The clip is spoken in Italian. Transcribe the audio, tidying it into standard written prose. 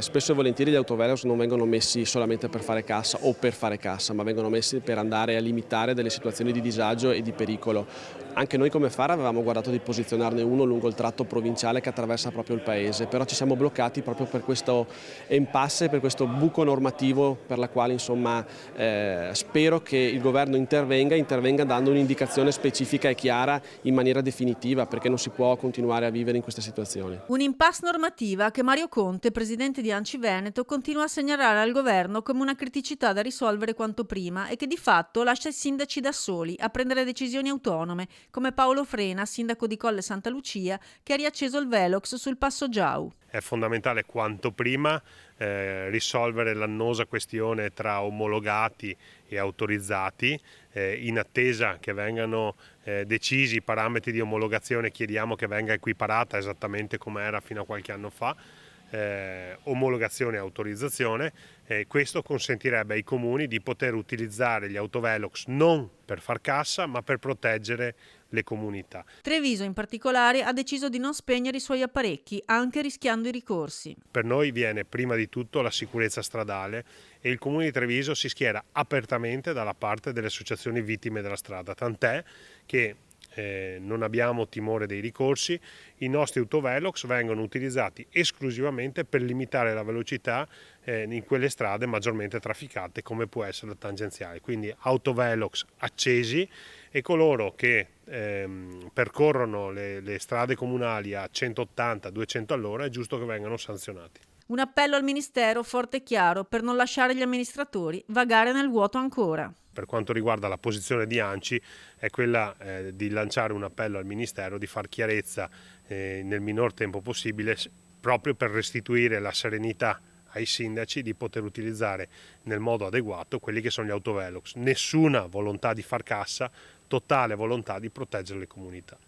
Spesso e volentieri gli autovelox non vengono messi solamente per fare cassa o per fare cassa, ma vengono messi per andare a limitare delle situazioni di disagio e di pericolo. Anche noi come Fara avevamo guardato di posizionarne uno lungo il tratto provinciale che attraversa proprio il paese, però ci siamo bloccati proprio per questo impasse, per questo buco normativo per la quale insomma spero che il governo intervenga dando un'indicazione specifica e chiara in maniera definitiva, perché non si può continuare a vivere in questa situazione. Un'impasse normativa che Mario Conte, presidente di ANCI Veneto, continua a segnalare al governo come una criticità da risolvere quanto prima e che di fatto lascia i sindaci da soli a prendere decisioni autonome, come Paolo Frena, sindaco di Colle Santa Lucia, che ha riacceso il Velox sul Passo Giau. È fondamentale quanto prima risolvere l'annosa questione tra omologati e autorizzati. In attesa che vengano decisi i parametri di omologazione, chiediamo che venga equiparata esattamente come era fino a qualche anno fa. Omologazione e autorizzazione, questo consentirebbe ai comuni di poter utilizzare gli autovelox non per far cassa ma per proteggere le comunità. Treviso in particolare ha deciso di non spegnere i suoi apparecchi, anche rischiando i ricorsi. Per noi viene prima di tutto la sicurezza stradale e il Comune di Treviso si schiera apertamente dalla parte delle associazioni vittime della strada, tant'è che non abbiamo timore dei ricorsi. I nostri autovelox vengono utilizzati esclusivamente per limitare la velocità in quelle strade maggiormente trafficate come può essere la tangenziale, quindi autovelox accesi, e coloro che percorrono le strade comunali a 180-200 all'ora è giusto che vengano sanzionati. Un appello al Ministero forte e chiaro per non lasciare gli amministratori vagare nel vuoto ancora. Per quanto riguarda la posizione di ANCI è quella di lanciare un appello al Ministero di far chiarezza nel minor tempo possibile, proprio per restituire la serenità ai sindaci di poter utilizzare nel modo adeguato quelli che sono gli autovelox. Nessuna volontà di far cassa, totale volontà di proteggere le comunità.